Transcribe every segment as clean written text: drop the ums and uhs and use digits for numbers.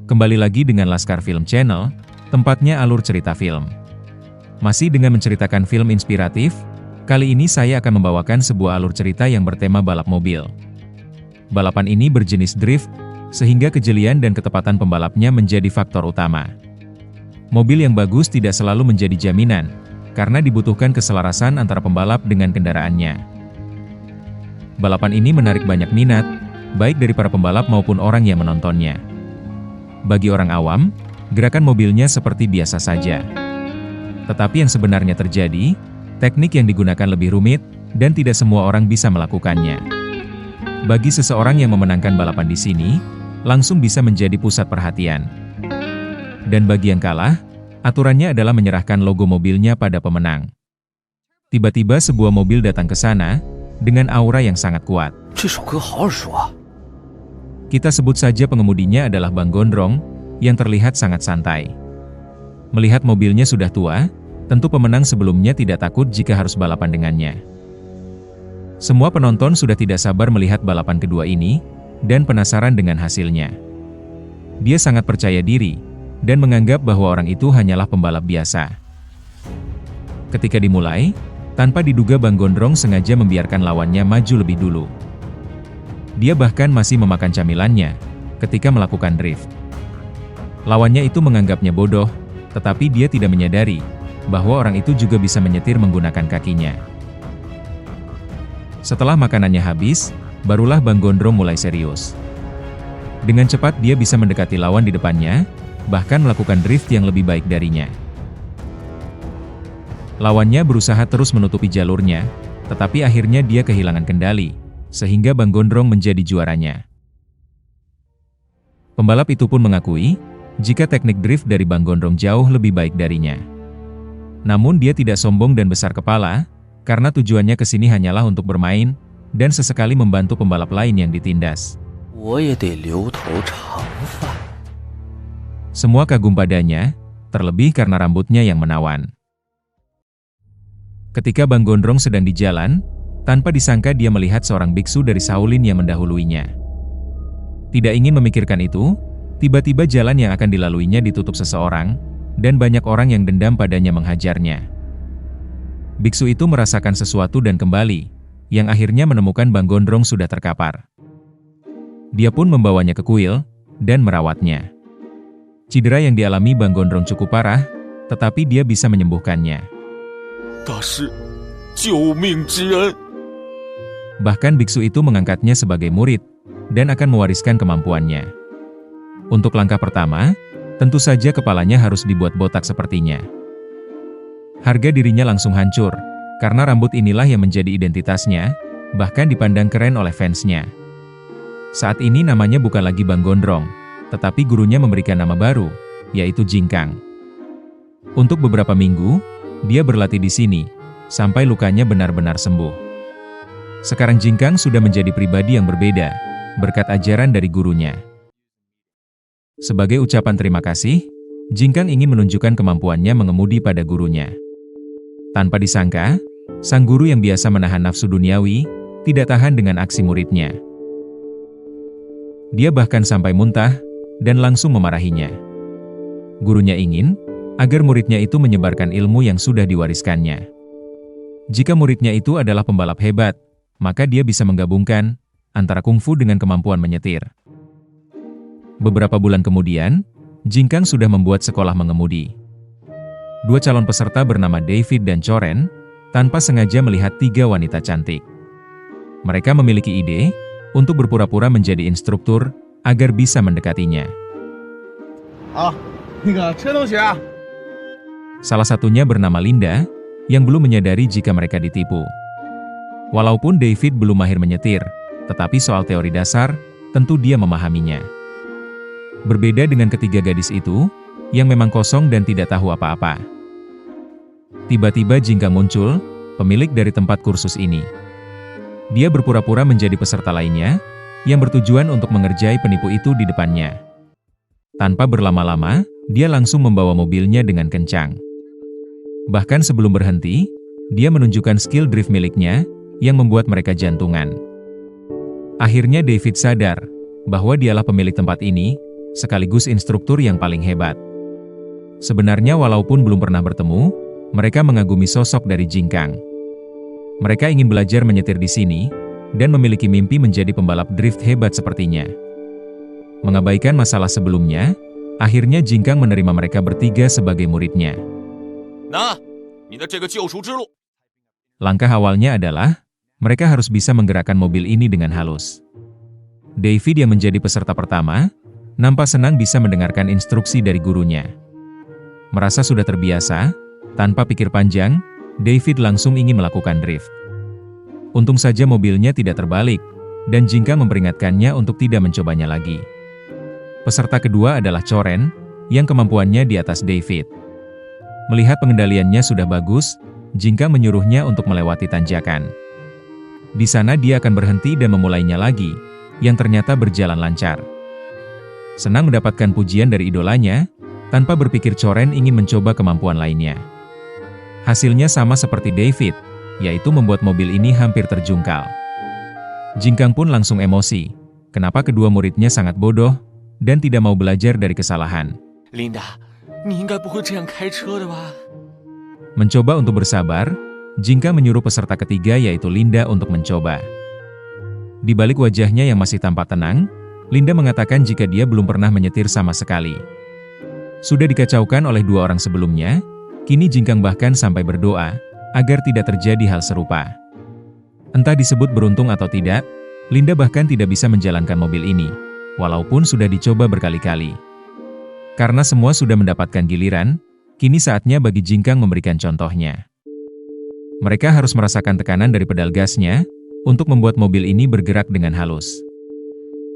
Kembali lagi dengan Laskar Film Channel, tempatnya alur cerita film. Masih dengan menceritakan film inspiratif, kali ini saya akan membawakan sebuah alur cerita yang bertema balap mobil. Balapan ini berjenis drift, sehingga kejelian dan ketepatan pembalapnya menjadi faktor utama. Mobil yang bagus tidak selalu menjadi jaminan, karena dibutuhkan keselarasan antara pembalap dengan kendaraannya. Balapan ini menarik banyak minat, baik dari para pembalap maupun orang yang menontonnya. Bagi orang awam, gerakan mobilnya seperti biasa saja. Tetapi yang sebenarnya terjadi, teknik yang digunakan lebih rumit, dan tidak semua orang bisa melakukannya. Bagi seseorang yang memenangkan balapan di sini, langsung bisa menjadi pusat perhatian. Dan bagi yang kalah, aturannya adalah menyerahkan logo mobilnya pada pemenang. Tiba-tiba sebuah mobil datang ke sana, dengan aura yang sangat kuat. Kita sebut saja pengemudinya adalah Bang Gondrong, yang terlihat sangat santai. Melihat mobilnya sudah tua, tentu pemenang sebelumnya tidak takut jika harus balapan dengannya. Semua penonton sudah tidak sabar melihat balapan kedua ini, dan penasaran dengan hasilnya. Dia sangat percaya diri, dan menganggap bahwa orang itu hanyalah pembalap biasa. Ketika dimulai, tanpa diduga Bang Gondrong sengaja membiarkan lawannya maju lebih dulu. Dia bahkan masih memakan camilannya ketika melakukan drift. Lawannya itu menganggapnya bodoh, tetapi dia tidak menyadari bahwa orang itu juga bisa menyetir menggunakan kakinya. Setelah makanannya habis, barulah Bang Gondrong mulai serius. Dengan cepat dia bisa mendekati lawan di depannya, bahkan melakukan drift yang lebih baik darinya. Lawannya berusaha terus menutupi jalurnya, tetapi akhirnya dia kehilangan kendali, sehingga Bang Gondrong menjadi juaranya. Pembalap itu pun mengakui, jika teknik drift dari Bang Gondrong jauh lebih baik darinya. Namun dia tidak sombong dan besar kepala, karena tujuannya ke sini hanyalah untuk bermain, dan sesekali membantu pembalap lain yang ditindas. Semua kagum padanya, terlebih karena rambutnya yang menawan. Ketika Bang Gondrong sedang di jalan, tanpa disangka dia melihat seorang biksu dari Shaolin yang mendahuluinya. Tidak ingin memikirkan itu, tiba-tiba jalan yang akan dilaluinya ditutup seseorang, dan banyak orang yang dendam padanya menghajarnya. Biksu itu merasakan sesuatu dan kembali, yang akhirnya menemukan Bang Gondrong sudah terkapar. Dia pun membawanya ke kuil, dan merawatnya. Cedera yang dialami Bang Gondrong cukup parah, tetapi dia bisa menyembuhkannya. Bahkan biksu itu mengangkatnya sebagai murid, dan akan mewariskan kemampuannya. Untuk langkah pertama, tentu saja kepalanya harus dibuat botak sepertinya. Harga dirinya langsung hancur, karena rambut inilah yang menjadi identitasnya, bahkan dipandang keren oleh fansnya. Saat ini namanya bukan lagi Bang Gondrong, tetapi gurunya memberikan nama baru, yaitu Jingkang. Untuk beberapa minggu, dia berlatih di sini, sampai lukanya benar-benar sembuh. Sekarang Jingkang sudah menjadi pribadi yang berbeda, berkat ajaran dari gurunya. Sebagai ucapan terima kasih, Jingkang ingin menunjukkan kemampuannya mengemudi pada gurunya. Tanpa disangka, sang guru yang biasa menahan nafsu duniawi, tidak tahan dengan aksi muridnya. Dia bahkan sampai muntah, dan langsung memarahinya. Gurunya ingin, agar muridnya itu menyebarkan ilmu yang sudah diwariskannya. Jika muridnya itu adalah pembalap hebat, maka dia bisa menggabungkan antara kungfu dengan kemampuan menyetir. Beberapa bulan kemudian, Jingkang sudah membuat sekolah mengemudi. Dua calon peserta bernama David dan Choren, tanpa sengaja melihat tiga wanita cantik. Mereka memiliki ide untuk berpura-pura menjadi instruktur agar bisa mendekatinya. Salah satunya bernama Linda, yang belum menyadari jika mereka ditipu. Walaupun David belum mahir menyetir, tetapi soal teori dasar, tentu dia memahaminya. Berbeda dengan ketiga gadis itu, yang memang kosong dan tidak tahu apa-apa. Tiba-tiba Jingkang muncul, pemilik dari tempat kursus ini. Dia berpura-pura menjadi peserta lainnya, yang bertujuan untuk mengerjai penipu itu di depannya. Tanpa berlama-lama, dia langsung membawa mobilnya dengan kencang. Bahkan sebelum berhenti, dia menunjukkan skill drift miliknya, yang membuat mereka jantungan. Akhirnya David sadar bahwa dialah pemilik tempat ini, sekaligus instruktur yang paling hebat. Sebenarnya walaupun belum pernah bertemu, mereka mengagumi sosok dari Jin Kang. Mereka ingin belajar menyetir di sini, dan memiliki mimpi menjadi pembalap drift hebat sepertinya. Mengabaikan masalah sebelumnya, akhirnya Jin Kang menerima mereka bertiga sebagai muridnya. Nah, langkah awalnya adalah, mereka harus bisa menggerakkan mobil ini dengan halus. David yang menjadi peserta pertama, nampak senang bisa mendengarkan instruksi dari gurunya. Merasa sudah terbiasa, tanpa pikir panjang, David langsung ingin melakukan drift. Untung saja mobilnya tidak terbalik, dan Jin Kang memperingatkannya untuk tidak mencobanya lagi. Peserta kedua adalah Choren, yang kemampuannya di atas David. Melihat pengendaliannya sudah bagus, Jin Kang menyuruhnya untuk melewati tanjakan. Di sana dia akan berhenti dan memulainya lagi, yang ternyata berjalan lancar. Senang mendapatkan pujian dari idolanya, tanpa berpikir Choren ingin mencoba kemampuan lainnya. Hasilnya sama seperti David, yaitu membuat mobil ini hampir terjungkal. Jin Kang pun langsung emosi, kenapa kedua muridnya sangat bodoh, dan tidak mau belajar dari kesalahan. Linda, 你应该不会这样开车的吧? Mencoba untuk bersabar, Jin Kang menyuruh peserta ketiga yaitu Linda untuk mencoba. Di balik wajahnya yang masih tampak tenang, Linda mengatakan jika dia belum pernah menyetir sama sekali. Sudah dikacaukan oleh dua orang sebelumnya, kini Jin Kang bahkan sampai berdoa, agar tidak terjadi hal serupa. Entah disebut beruntung atau tidak, Linda bahkan tidak bisa menjalankan mobil ini, walaupun sudah dicoba berkali-kali. Karena semua sudah mendapatkan giliran, kini saatnya bagi Jin Kang memberikan contohnya. Mereka harus merasakan tekanan dari pedal gasnya, untuk membuat mobil ini bergerak dengan halus.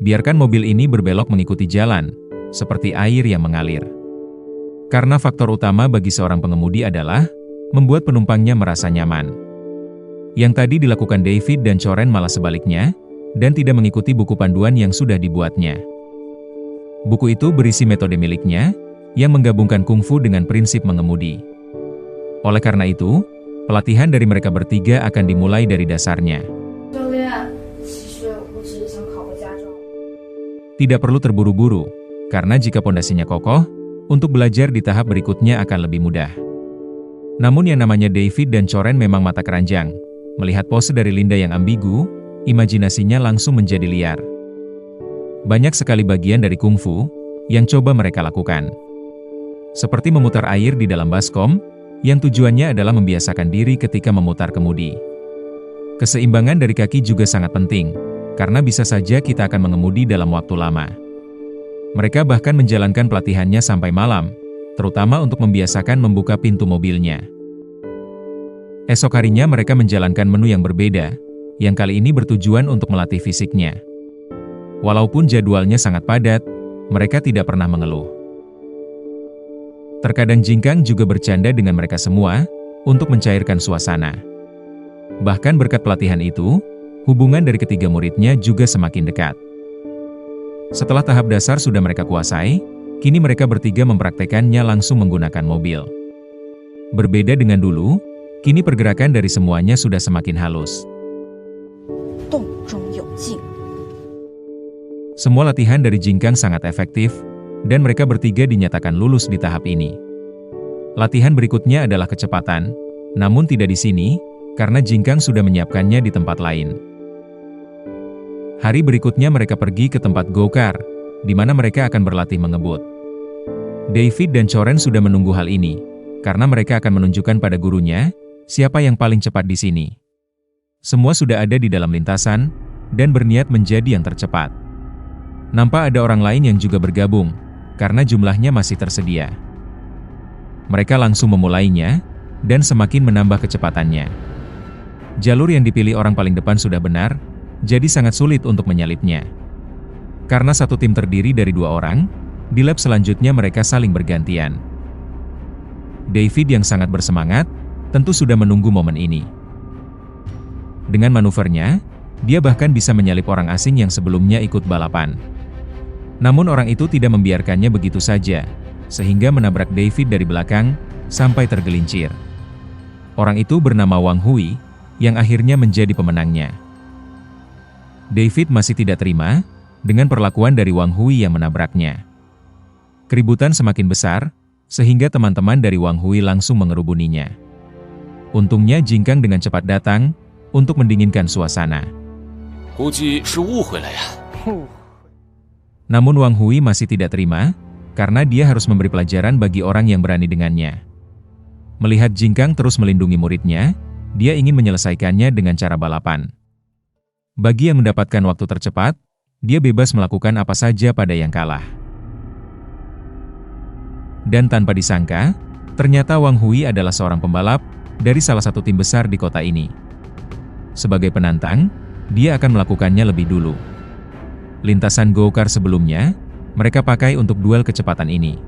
Biarkan mobil ini berbelok mengikuti jalan, seperti air yang mengalir. Karena faktor utama bagi seorang pengemudi adalah, membuat penumpangnya merasa nyaman. Yang tadi dilakukan David dan Choren malah sebaliknya, dan tidak mengikuti buku panduan yang sudah dibuatnya. Buku itu berisi metode miliknya, yang menggabungkan kungfu dengan prinsip mengemudi. Oleh karena itu, pelatihan dari mereka bertiga akan dimulai dari dasarnya. Tidak perlu terburu-buru, karena jika pondasinya kokoh, untuk belajar di tahap berikutnya akan lebih mudah. Namun yang namanya David dan Choren memang mata keranjang. Melihat pose dari Linda yang ambigu, imajinasinya langsung menjadi liar. Banyak sekali bagian dari kungfu, yang coba mereka lakukan. Seperti memutar air di dalam baskom, yang tujuannya adalah membiasakan diri ketika memutar kemudi. Keseimbangan dari kaki juga sangat penting, karena bisa saja kita akan mengemudi dalam waktu lama. Mereka bahkan menjalankan pelatihannya sampai malam, terutama untuk membiasakan membuka pintu mobilnya. Esok harinya mereka menjalankan menu yang berbeda, yang kali ini bertujuan untuk melatih fisiknya. Walaupun jadwalnya sangat padat, mereka tidak pernah mengeluh. Terkadang Jin Kang juga bercanda dengan mereka semua, untuk mencairkan suasana. Bahkan berkat pelatihan itu, hubungan dari ketiga muridnya juga semakin dekat. Setelah tahap dasar sudah mereka kuasai, kini mereka bertiga mempraktekannya langsung menggunakan mobil. Berbeda dengan dulu, kini pergerakan dari semuanya sudah semakin halus. Semua latihan dari Jin Kang sangat efektif, dan mereka bertiga dinyatakan lulus di tahap ini. Latihan berikutnya adalah kecepatan, namun tidak di sini, karena Jin Kang sudah menyiapkannya di tempat lain. Hari berikutnya mereka pergi ke tempat go-kart, di mana mereka akan berlatih mengebut. David dan Choren sudah menunggu hal ini, karena mereka akan menunjukkan pada gurunya, siapa yang paling cepat di sini. Semua sudah ada di dalam lintasan, dan berniat menjadi yang tercepat. Nampak ada orang lain yang juga bergabung, karena jumlahnya masih tersedia. Mereka langsung memulainya, dan semakin menambah kecepatannya. Jalur yang dipilih orang paling depan sudah benar, jadi sangat sulit untuk menyalipnya. Karena satu tim terdiri dari dua orang, di lap selanjutnya mereka saling bergantian. David yang sangat bersemangat, tentu sudah menunggu momen ini. Dengan manuvernya, dia bahkan bisa menyalip orang asing yang sebelumnya ikut balapan. Namun orang itu tidak membiarkannya begitu saja, sehingga menabrak David dari belakang, sampai tergelincir. Orang itu bernama Wang Hui, yang akhirnya menjadi pemenangnya. David masih tidak terima dengan perlakuan dari Wang Hui yang menabraknya. Keributan semakin besar, sehingga teman-teman dari Wang Hui langsung mengerubuninya. Untungnya Jin Kang dengan cepat datang untuk mendinginkan suasana. Namun Wang Hui masih tidak terima, karena dia harus memberi pelajaran bagi orang yang berani dengannya. Melihat Jin Kang terus melindungi muridnya, dia ingin menyelesaikannya dengan cara balapan. Bagi yang mendapatkan waktu tercepat, dia bebas melakukan apa saja pada yang kalah. Dan tanpa disangka, ternyata Wang Hui adalah seorang pembalap dari salah satu tim besar di kota ini. Sebagai penantang, dia akan melakukannya lebih dulu. Lintasan go-kart sebelumnya, mereka pakai untuk duel kecepatan ini.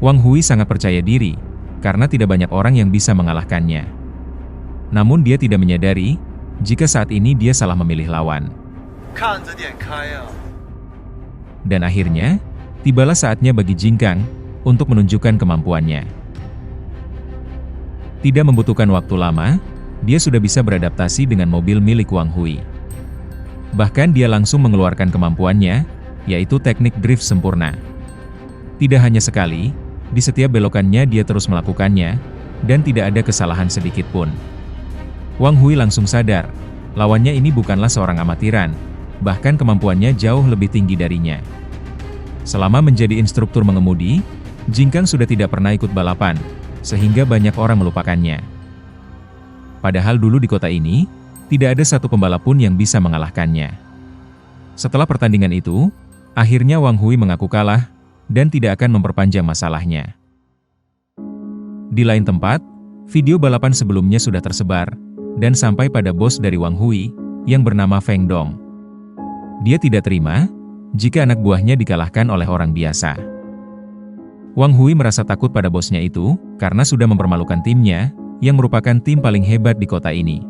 Wang Hui sangat percaya diri, karena tidak banyak orang yang bisa mengalahkannya. Namun dia tidak menyadari, jika saat ini dia salah memilih lawan. Dan akhirnya, tibalah saatnya bagi Jin Kang untuk menunjukkan kemampuannya. Tidak membutuhkan waktu lama, dia sudah bisa beradaptasi dengan mobil milik Wang Hui. Bahkan dia langsung mengeluarkan kemampuannya, yaitu teknik drift sempurna. Tidak hanya sekali, di setiap belokannya dia terus melakukannya, dan tidak ada kesalahan sedikit pun. Wang Hui langsung sadar, lawannya ini bukanlah seorang amatiran, bahkan kemampuannya jauh lebih tinggi darinya. Selama menjadi instruktur mengemudi, Jin Kang sudah tidak pernah ikut balapan, sehingga banyak orang melupakannya. Padahal dulu di kota ini, tidak ada satu pembalap pun yang bisa mengalahkannya. Setelah pertandingan itu, akhirnya Wang Hui mengaku kalah, dan tidak akan memperpanjang masalahnya. Di lain tempat, video balapan sebelumnya sudah tersebar, dan sampai pada bos dari Wang Hui, yang bernama Feng Dong. Dia tidak terima, jika anak buahnya dikalahkan oleh orang biasa. Wang Hui merasa takut pada bosnya itu, karena sudah mempermalukan timnya, yang merupakan tim paling hebat di kota ini.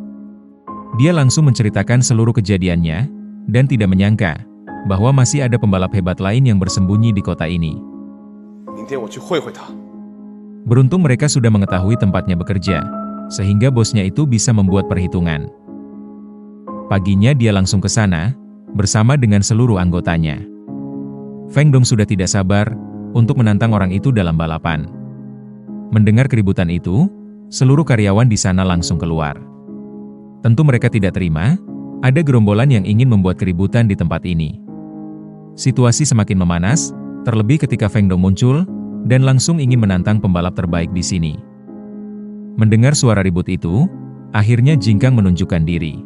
Dia langsung menceritakan seluruh kejadiannya, dan tidak menyangka, bahwa masih ada pembalap hebat lain yang bersembunyi di kota ini. Beruntung mereka sudah mengetahui tempatnya bekerja, sehingga bosnya itu bisa membuat perhitungan. Paginya dia langsung ke sana, bersama dengan seluruh anggotanya. Feng Dong sudah tidak sabar untuk menantang orang itu dalam balapan. Mendengar keributan itu, seluruh karyawan di sana langsung keluar. Tentu mereka tidak terima, ada gerombolan yang ingin membuat keributan di tempat ini. Situasi semakin memanas, terlebih ketika Feng Dong muncul, dan langsung ingin menantang pembalap terbaik di sini. Mendengar suara ribut itu, akhirnya Jin Kang menunjukkan diri.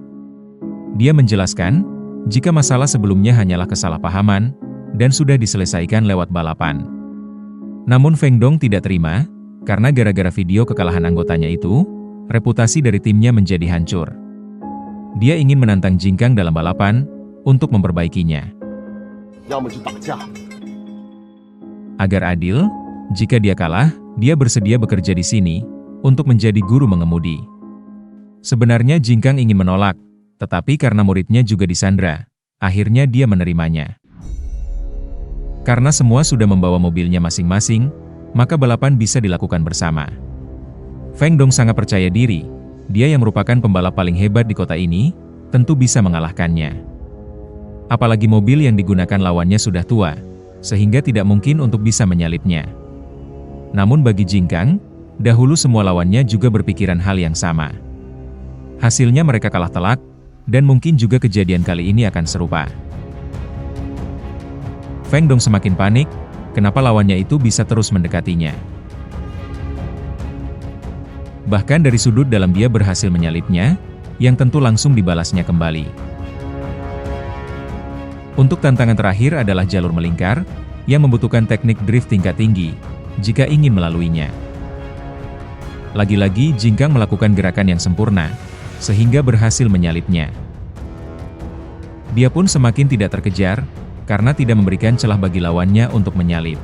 Dia menjelaskan, jika masalah sebelumnya hanyalah kesalahpahaman, dan sudah diselesaikan lewat balapan. Namun Feng Dong tidak terima, karena gara-gara video kekalahan anggotanya itu, reputasi dari timnya menjadi hancur. Dia ingin menantang Jin Kang dalam balapan, untuk memperbaikinya. Agar adil, jika dia kalah, dia bersedia bekerja di sini, untuk menjadi guru mengemudi. Sebenarnya Jin Kang ingin menolak, tetapi karena muridnya juga disandra, akhirnya dia menerimanya. Karena semua sudah membawa mobilnya masing-masing, maka balapan bisa dilakukan bersama. Feng Dong sangat percaya diri, dia yang merupakan pembalap paling hebat di kota ini, tentu bisa mengalahkannya. Apalagi mobil yang digunakan lawannya sudah tua, sehingga tidak mungkin untuk bisa menyalipnya. Namun bagi Jin Kang, dahulu semua lawannya juga berpikiran hal yang sama. Hasilnya mereka kalah telak, dan mungkin juga kejadian kali ini akan serupa. Feng Dong semakin panik, kenapa lawannya itu bisa terus mendekatinya. Bahkan dari sudut dalam dia berhasil menyalipnya, yang tentu langsung dibalasnya kembali. Untuk tantangan terakhir adalah jalur melingkar, yang membutuhkan teknik drift tingkat tinggi, jika ingin melaluinya. Lagi-lagi Jin Kang melakukan gerakan yang sempurna, sehingga berhasil menyalipnya. Dia pun semakin tidak terkejar, karena tidak memberikan celah bagi lawannya untuk menyalip.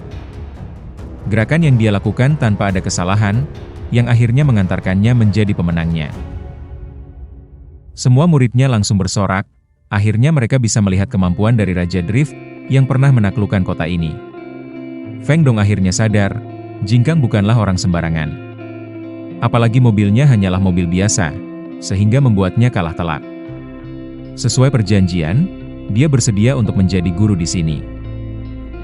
Gerakan yang dia lakukan tanpa ada kesalahan, yang akhirnya mengantarkannya menjadi pemenangnya. Semua muridnya langsung bersorak, akhirnya mereka bisa melihat kemampuan dari Raja Drift, yang pernah menaklukkan kota ini. Feng Dong akhirnya sadar, Jin Kang bukanlah orang sembarangan. Apalagi mobilnya hanyalah mobil biasa, sehingga membuatnya kalah telak. Sesuai perjanjian, dia bersedia untuk menjadi guru di sini.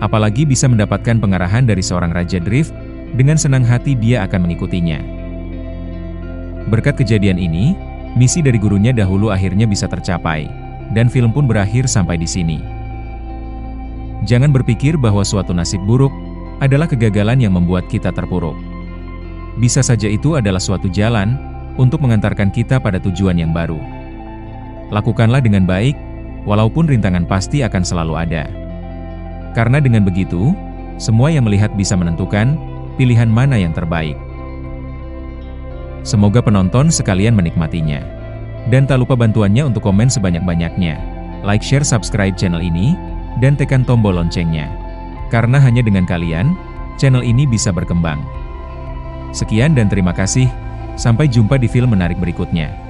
Apalagi bisa mendapatkan pengarahan dari seorang Raja Drift, dengan senang hati dia akan mengikutinya. Berkat kejadian ini, misi dari gurunya dahulu akhirnya bisa tercapai, dan film pun berakhir sampai di sini. Jangan berpikir bahwa suatu nasib buruk adalah kegagalan yang membuat kita terpuruk. Bisa saja itu adalah suatu jalan untuk mengantarkan kita pada tujuan yang baru. Lakukanlah dengan baik, walaupun rintangan pasti akan selalu ada. Karena dengan begitu, semua yang melihat bisa menentukan pilihan mana yang terbaik. Semoga penonton sekalian menikmatinya. Dan tak lupa bantuannya untuk komen sebanyak-banyaknya. Like, share, subscribe channel ini, dan tekan tombol loncengnya. Karena hanya dengan kalian, channel ini bisa berkembang. Sekian dan terima kasih. Sampai jumpa di film menarik berikutnya.